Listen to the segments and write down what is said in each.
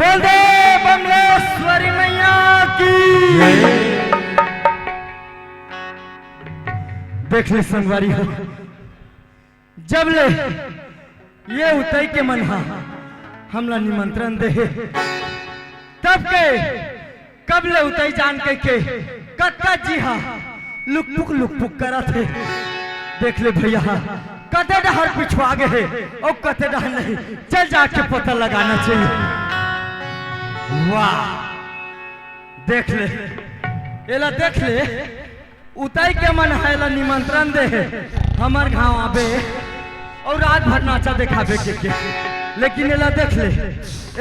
बोल दे बमलेश्वरी मैया की। देख ले संगवारी हो, जब ले ये उतई के मन हमला निमंत्रण दे तब के कब ले उतई जान के कत्ता जी लुक पुक करा थे। देख ले भैया कते डहर पिछवा गए और कते डहर नहीं, चल जाके पता लगाना चाहिए। वाह देख ले एला, देख ले उतई के मन है ला निमंत्रण दे हमार गाँव आबे और रात भर नाचा दिखावे के लेकिन एला देख ले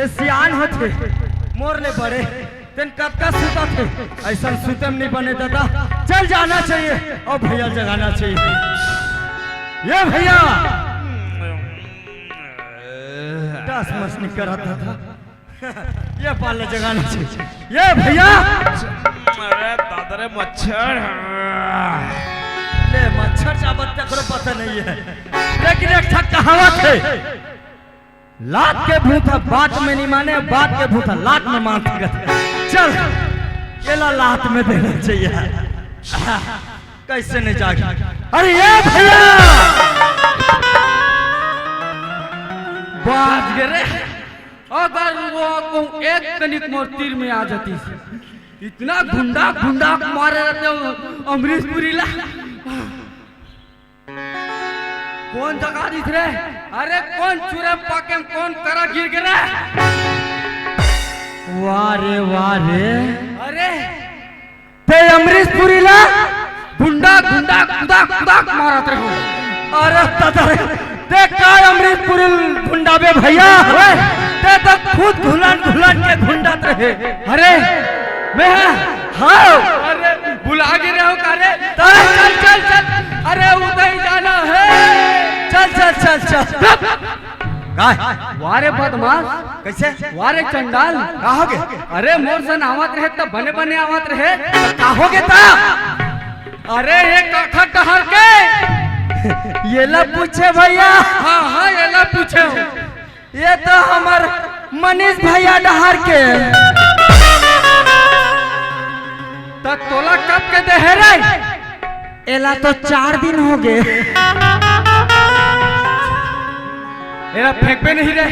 ए सियान होते मोर ले बड़े तेन कब का सुता थे, ऐसा सुतम नहीं बने दादा। चल जाना चाहिए और भैया जगाना चाहिए। ये भैया दस मछली कराता था ये पाला जगाना चाहिए। ये भैया अरे दादरे मच्छर ले मच्छर चाबत तक पता नहीं है, लेकिन एक ठक कहावत है, लात के भूता बात में नहीं माने, बात के भूता लात में मानते गए। चल केला लात में देना चाहिए। कैसे नहीं जागे। अरे ये भैया बात गिरे अगर वो एक कनिक मोर तीर में आ जाती, इतना गुंडा गुंडा मारे रहते हो अमरीश पुरी ला। कौन जगह दिख रहे? अरे कौन चूरे पाके में कौन करा गिर गिरा? वारे वारे अरे ते अमरीश पुरी ला गुंडा गुंडा कुदा कुदा मारत रहो। अरे तदरे ते का अमरीश पुरी गुंडाबे भैया ते तो खुद घुलन घुलन के गुंडात रहे। अरे मैं हाँ अरे बुला गिरे हो कारे? चल चल चल, अरे उधर जाना है। चल चल चल चल। वारे बदमाश कैसे वारे चंडाल कहोगे? अरे मोर सन आवत रहे तब बने बने आवत रहे कहोगे ता? अरे एक आखा टहर के ये ला पूछे भैया। हाँ हाँ ये ला पूछे। ये तो हमार मनीष भैया डहार के तो तोला कब के दे है रे? एला तो 4 दिन हो गए। एला फेंक पे नहीं रे?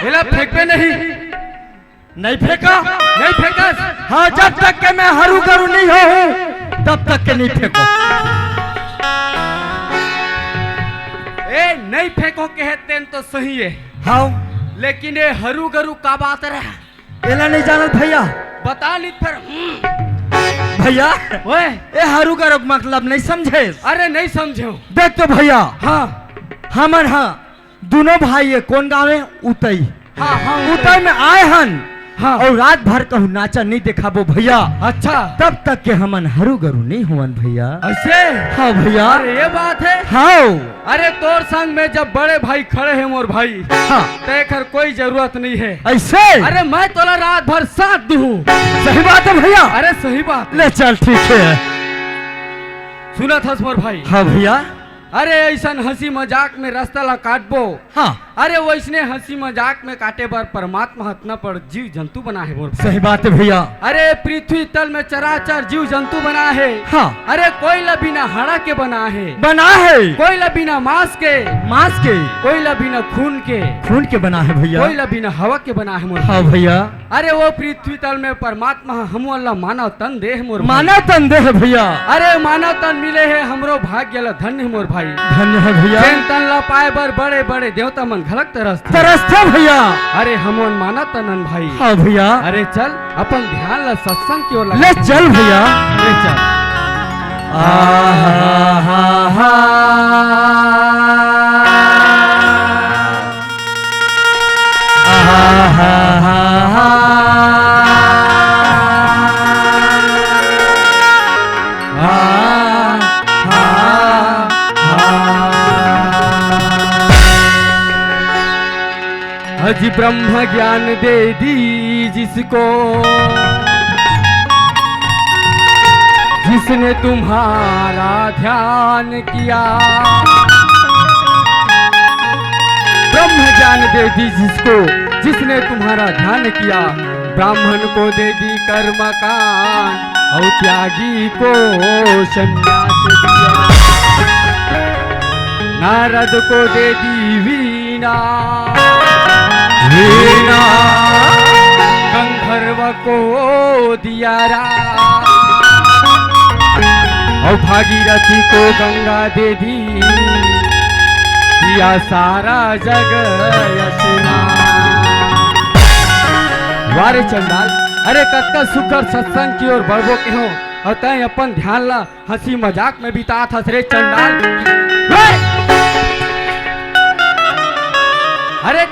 एला फेंक पे नहीं फेंका नहीं फेंका। हाँ जब तक के मैं हरू गरू नहीं हो तब तक के नहीं फेंको। ए नहीं फेंको के है तेन तो सही है। हाँ लेकिन ये हरू गरू का बात रहा? एला नहीं जानत भैया। बता ली फिर। भैया ओए ए हरू गरू मतलब नहीं समझे? अरे नहीं समझो। देख तो भैया हाँ हमन हाँ दोनों भाई है कौन गाँव है उतई। हाँ हाँ उतई में आए हन हाँ और रात भर कहूँ नाचा नहीं दिखाबो भैया। अच्छा तब तक के हमन हरू गरू नहीं हुवन भैया। ऐसे? हाँ भैया। अरे ये बात है। हाँ अरे तोर संग में जब बड़े भाई खड़े हैं मोर भाई हाँ तेखर कोई जरूरत नहीं है। ऐसे? अरे मैं तोला रात भर साथ दूं। सही बात है भैया। अरे सही बात। ले चल ठीक है। सुना था मोर भाई। हाँ भैया। अरे ऐसा हंसी मजाक में रास्ता ला काटबो। हाँ अरे वैसने हंसी मजाक में काटे बार परमात्मा हतना पर जीव जंतु बना है मोर। सही बात है भैया। अरे पृथ्वी तल में चराचर जीव जंतु बना है। हाँ अरे कोई ला बिना हाड़ा के बना है, बना है। कोई ला बिना मांस के, मांस के, कोई ला बिना खून के, खून के बना है भैया। कोई ला बिना हवा के बना है मोर। हाँ भैया। अरे वो पृथ्वी तल में परमात्मा हम अल्लाह मानव तन दे है मोर। मानव तन दे है भैया। अरे मानव तन मिले है हमरो भाग्य ला धन्य है मोर भाई। धन्य है भैया। जैन तन ला पाए बर बड़े बड़े देवता मन घलक तरसते भैया। अरे हमन माना तनन भाई। हाँ भैया। अरे चल अपन ध्यान ला सत्संग की ओर लगा। ले चल भैया। ले चल। अजी ब्रह्म ज्ञान दे दी जिसको, जिसने तुम्हारा ध्यान किया। ब्रह्म ज्ञान दे दी जिसको जिसने तुम्हारा ध्यान किया, ब्राह्मण को दे दी कर्मकांड और त्यागी को संन्यास दिया। नारद को दे दी वीणा, वीणा गंधर्व को दिया राग, और भागीरथी को गंगा दे दी, दिया सारा जग यशना। वारे चंडाल, अरे कक्का सुकर सत्संग की ओर बढ़बो के हो, और तय अपन ध्यान ला हंसी मजाक में बिता था रे चंडाल। अरे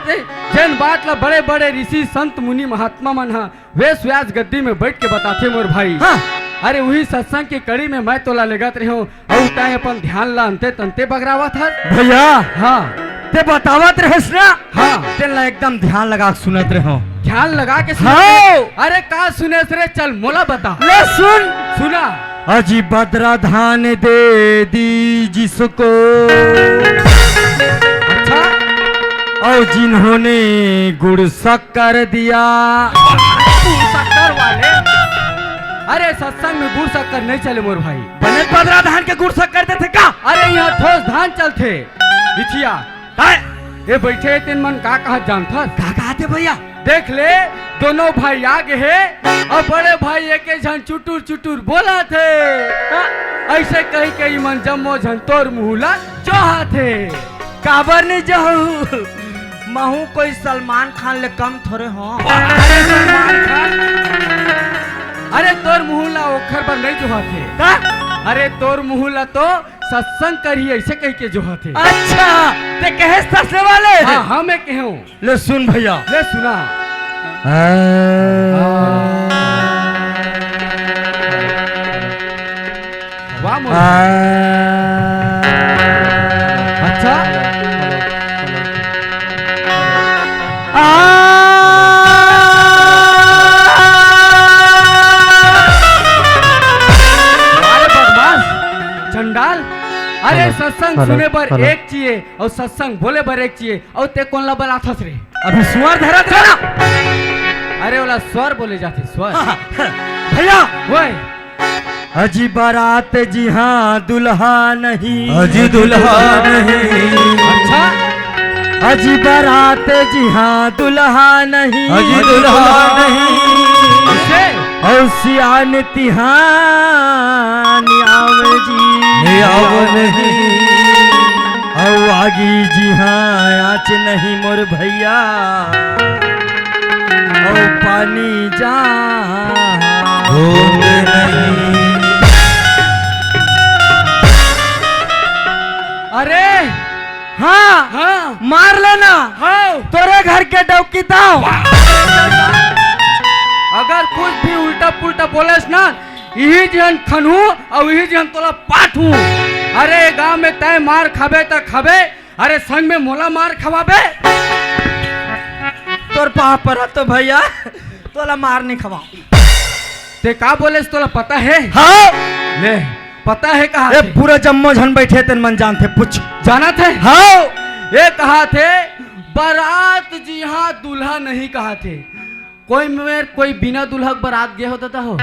जैन बात ला बड़े बड़े ऋषि संत मुनि महात्मा मन हा वेश व्यास गद्दी में बैठ के बताते मोर भाई। हाँ। अरे वही सत्संग की कड़ी में मैं तोला लगत रही हूँ, और तय अपन ध्यान ला अंते तंते बगरावा था भैया। हाँ ते बतावत रहे ना। हाँ। तेला एकदम ध्यान लगा के सुनत रहो। ध्यान लगा के सुन। हाँ। अरे का सुने रे, चल मोला बता। ले सुन। सुना। अजी बद्रा धान दे दी जिसको, अच्छा। और जिन्होंने गुड़ शक्कर दिया। गुड़ शक्कर वाले? अरे सत्संग में गुड़ शक्कर नहीं चले मोर भाई। बने बद्रा धान के गुड़ शक्कर देते का? अरे यहाँ ठोस धान चलते। बिछिया ये बैठे तीन मन का कहा जानता? का कहते भैया? देख ले, दोनों भाई आगे है और बड़े भाई एक झन चुटुर चुटुर बोला थे। ऐसे कही कही मन जम्मो झन तोर मुहला जोहा थे। काबर नहीं जाऊ, महू कोई सलमान खान ले कम थोड़े हो। अरे सलमान खान, अरे तोर मुहला ओखर पर नहीं जोहा थे। अरे तोर मुहला तो सत्संग करी ऐसे कह के जोहा थे। अच्छा, ते कहे ससुर वाले? हाँ हाँ मैं कहूँ। ले सुन भैया। ले सुना। वाह मोर। अच्छा। अरे बदमाश चंडाल, अरे सत्संग सुने पर एक चाहिए और सत्संग बोले पर एक चाहिए, और ते कौन ला बला थस रे? अभी सुअर धरा था ना। अरे वाला स्वर बोले जाते स्वर। भैया वही अजी बारात जी हाँ दुल्हा नहीं, अजी दुल्हा नहीं। अच्छा। अजी बारात जी हाँ दुल्हा नहीं, अजी दुल्हा नहीं। इसे और सियान तिहान आव जी आव नहीं। और आगी जी हाँ आँच नहीं मोर भैया, और पानी जा भोग नहीं। अरे हाँ हाँ मार लेना। हाँ। तोरे घर के डौकी दाव। अगर कुछ भी उल्टा पुल्टा बोलेस ना, यही जन खनू और यही जन तोला पाठू। अरे गांव में तय मार खाबे तो खाबे, अरे संग में मोला मार खवाबे। तोर पाप पर तो भैया तोला मार नहीं खवाऊं। ते का बोलेस तोला पता है? हाँ ले पता है कहा ये थे? पूरा जम्मो झन बैठे तेन मन जानते पूछ। जाना थे? हाँ ये कहा थे बारात जी हाँ दूल्हा नहीं कहा थे। कोई बिना दूल्हा बारात गया होता था हो?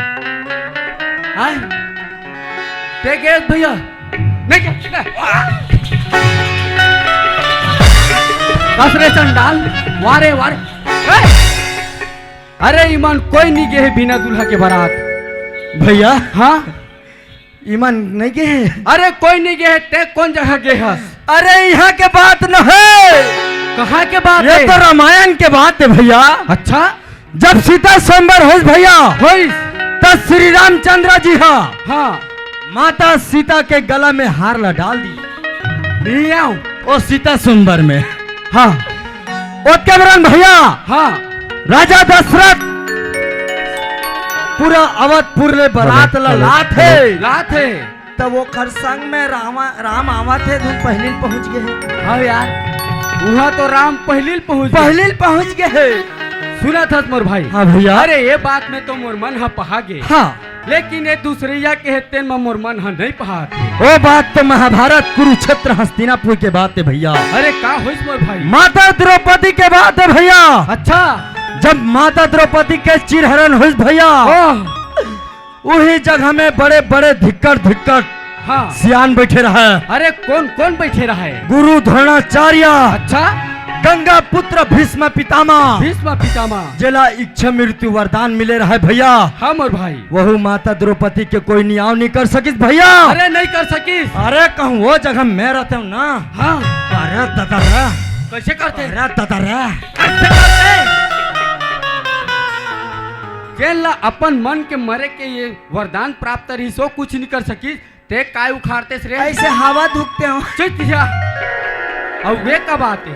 आए? ते गए भैया? नहीं क्या? कसरे चंडाल, वारे वारे। अरे ईमान कोई नहीं गए बिना दूल्हा के बारात। भैया हाँ ईमान नहीं गए? अरे कोई नहीं गए। ते कौन जगह गए है? अरे यहाँ के बात न है। कहाँ के बात ये है? तो रामायण के बात है भैया। अच्छा जब सीता स्वयंवर हो भैया होई तब श्री रामचंद्र जी हाँ हाँ माता सीता के गला में हार ला डाल दी। नहीं आऊं। ओ सीता स्वयंवर में हाँ ओ कैमरन भैया हाँ राजा दशरथ पूरा अवधपुर ले बारात ला लात है। लात है। तब वो खरसंग में राम आवा थे तुम पहले पहुंच गए। हाँ यार वहाँ तो राम पहले पहुंच गए। सुना था मोर भाई। हाँ भैया। अरे ये बात में तो मोर मन हा पहा गे। हाँ लेकिन ये दूसरिया के हेते में मोर मन ह नहीं पहात। वो बात तो महाभारत कुरुक्षेत्र हस्तिनापुर के बात है भैया। अरे का होइस मोर भाई? माता द्रौपदी के बात है भैया। अच्छा। जब माता द्रौपदी के चिरहरण हुई भैया, वही जगह में बड़े बड़े धिक्कड़ हाँ। सियान बैठे रहे। अरे कौन कौन बैठे रहे? गुरु द्रोणाचार्य, अच्छा। गंगा पुत्र भीष्म पितामह, भीष्म पितामह, जेला इच्छा मृत्यु वरदान मिले रहे भैया। हाँ मोर भाई। वह माता द्रौपदी के कोई नियाव नहीं कर सकिस भैया। अरे नहीं कर सकिस। अरे कहूँ वो जगह मैं रहता हूँ ना। हाँ। अरे दादा रे, कैसे करते? अरे दादा रे, कैसे करते? जेला अपन मन के मरे के ये वरदान प्राप्त रही सो कुछ नहीं कर सकी, ते काय उखाड़ते रे? ऐसे हवा धुकते हो। चुप जा। और वे कब आते?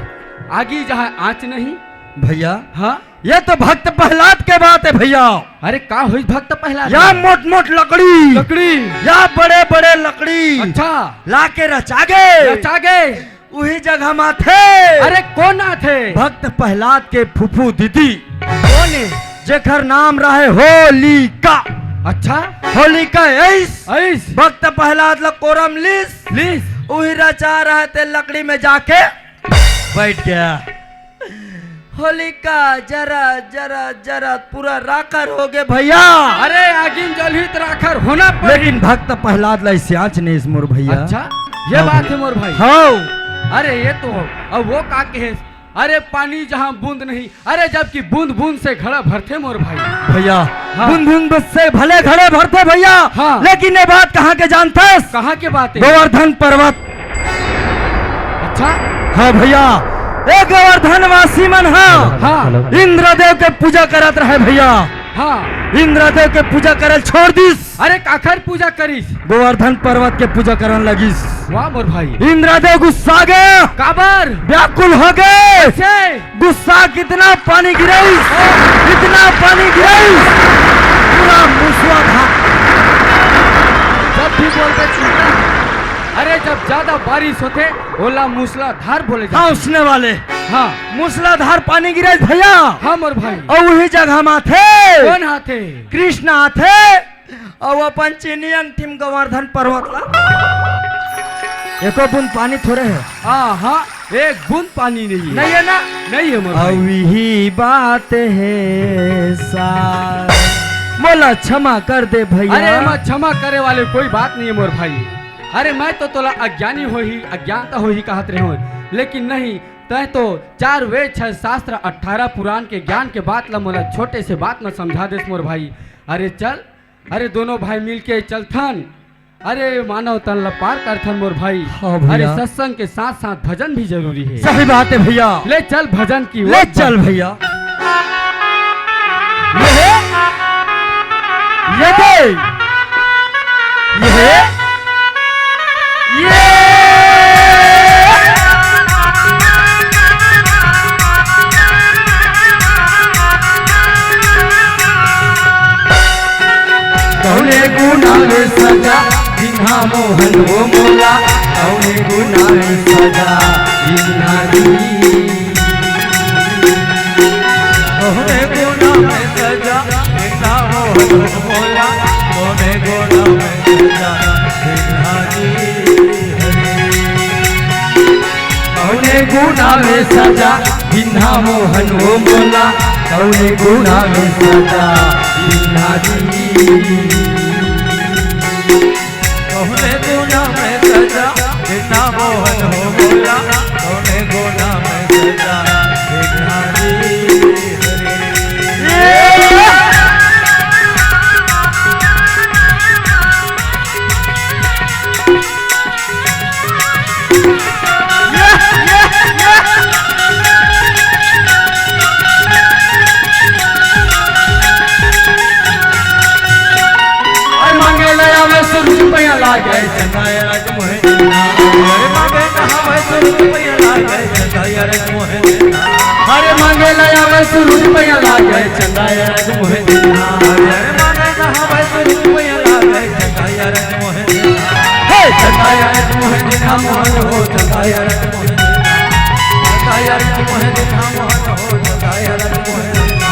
आगे जहाँ आँच नहीं भैया। हाँ। ये तो भक्त प्रहलाद के बात है भैया। अरे का हुई भक्त प्रहलाद? या मोट मोट लकड़ी या बड़े बड़े लकड़ी अच्छा लाके रचागे वही जगह में थे। अरे कौन थे? भक्त प्रहलाद के फूफू दीदी। कौन है? जेकर नाम रहे होलिका। अच्छा। होलिका ऐस भक्त प्रहलाद कोरम लिस वही रचा रहे थे, लकड़ी में जाके बैठ गया। होलिका जरा जरा जरा पूरा राखर हो गए भैया। अरे आगिन जलहित राखर होना पड़ी। लेकिन भक्त प्रहलाद लाई सियाच नहीं मोर भैया। अच्छा ये बात है मोर भाई। हाँ। अरे ये तो अब वो का कहे? अरे पानी जहाँ बूंद नहीं, अरे जबकि बूंद बूंद से घड़ा भरते मोर भाई। भैया हाँ। बूंद बूंद से भले घड़े भरते भैया। हाँ। लेकिन ये बात कहाँ के जानते? कहाँ के बात है? गोवर्धन पर्वत। अच्छा। हाँ भैया, एक गोवर्धन वासी मन हाँ। इंद्रदेव के पूजा करत रहे भैया। हाँ। इंद्रदेव के पूजा करल छोड़ दिस। अरे काखर पूजा करिस? गोवर्धन पर्वत के पूजा करन लगिस। वाह मोर भाई। इंद्रदेव गुस्सा गए, काबर व्याकुल हो गए। कैसे? गुस्सा कितना पानी गिराइस, इतना पानी गिराइस, पूरा मूसलाधार। जब भी बोलते चिंता। अरे जब ज्यादा बारिश होते ओला मूसलाधार बोले जाते। हाँ उसने वाले। हाँ मूसलाधार पानी गिराइस भैया। हाँ मोर भाई। और वही जगह में थे कौन हाथे? कृष्ण थे। और अपन चीनी अंतिम गोवर्धन पर्वत ला एको बूंद पानी थोड़े है। हाँ एक बूंद पानी नहीं है। नहीं है ना? नहीं है मोर भाई। वही बात है सार, मोला क्षमा कर दे भैया। अरे मैं क्षमा करे वाले कोई बात नहीं है मोर भाई। अरे मैं तो तोला अज्ञानी हो ही अज्ञानता हो ही कहत रहे हो, लेकिन नहीं तय तो 4 वेद 6 शास्त्र 18 पुराण के ज्ञान के बात ला मोला छोटे से बात में समझा देस मोर भाई। अरे चल, अरे दोनों भाई मिलके चलथन, अरे मानव तन ला पार करथन मोर भाई। हाँ भैया। अरे सत्संग के साथ साथ भजन भी जरूरी है। सही बात है भैया। ले चल भजन की ले चल भैया। कौने गुनाह सजा जिन्हा मोहन वो मोला, कौने गुनाह सजा जिन्हा दी, कौने गुनाह सजा जिन्हा मोहन वो मोला, कौने गुनाह सजा जिन्हा दी, कौने गुनाह सजा जिन्हा मोहन वो मोला, कौने गुनाह सजा जिन्हा दी, कौने गुनाह में सजा जिन्हा मोहन हो मोला, कौने गुनाह में सजा जिन्हा दी, रुपया लागे चंदाया राज मोहे देना, अरे मांगे कहा मैं 100 रुपया लागे चंदाया राज मोहे देना, अरे मांगे लया में 100 रुपया लागे चंदाया राज मोहे देना, अरे मांगे कहा मैं 100 रुपया लागे चंदाया राज मोहे देना, हे चंदाया राज मोहे देना मोहन हो, चंदाया राज मोहे देना, चंदाया राज मोहे देना मोहन हो, चंदाया राज मोहे देना,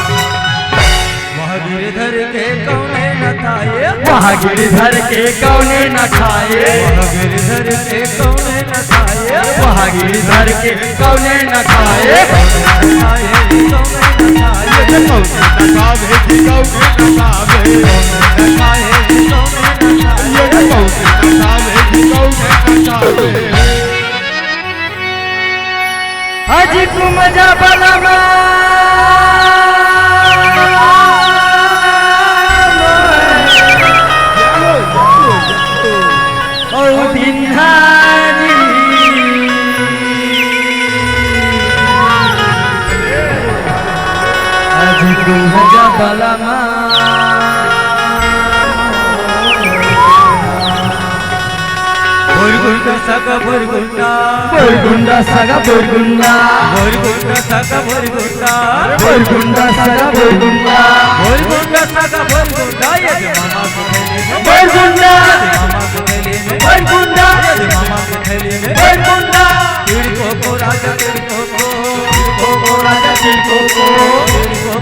वह गिरधर के कौने न था खाए वहाँ गिरधर के कौने न खाए वहाँ गिरधर के कौने न खाए वहाँ गिरधर के कौने न खाए हाजी को मजा बना ओ दिन हाजी हाजी को मजा बना बोरगुंडा सगा बोरगुंडा बोरगुंडा सगा बोरगुंडा बोरगुंडा सगा बोरगुंडा बोरगुंडा सगा बोरगुंडा बोरगुंडा सगा बोरगुंडा ये मामा को थैली में बोरगुंडा मामा को थैली में बोरगुंडा ये मामा को थैली में बोरगुंडा तिड़को को राजा तिड़को को राजा तिलको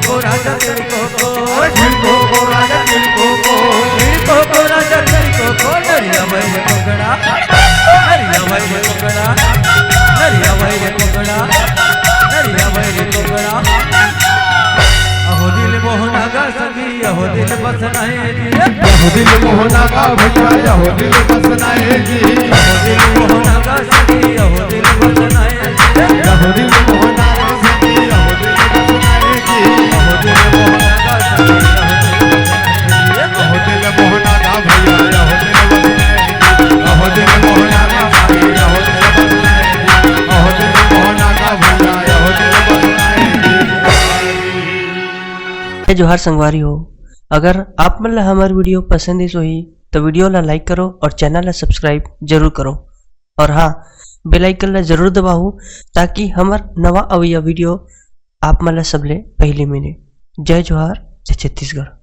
को राजा तिड़को तिलको को राजा तिलको को राजा तिड़को को नरिया भाई कोकड़ा नरिया भाई कोकड़ा नरिया भाई कोकड़ा नरिया भाई कोकड़ा अहो दिल मोहना का सगी अहो दिल बसनाए जी अहो दिल मोहना का भैया अहो दिल बसनाए जी अहो दिल मोहना का सगी अहो दिल बसनाए जी अहो दिल मोहना का सगी अहो दिल बसनाए जी अहो दिल मोहना का सगी अहो दिल मोहना का भैया अहो दिल मोहना का सगी अहो दिल बसनाए जी अहो दिल मोहना का भैया अहो दिल बसनाए जी। जोहार संगवारी हो, अगर आप मन ला हमार वीडियो पसंद इस होही तो वीडियो ला लाइक करो और चैनल ला सब्सक्राइब जरूर करो और हाँ बेल आइकन ला जरूर दबाओ ताकि हमार नवा अवैया वीडियो आप मन ला सबले पहले मिले। जय जोहार, जय छत्तीसगढ़।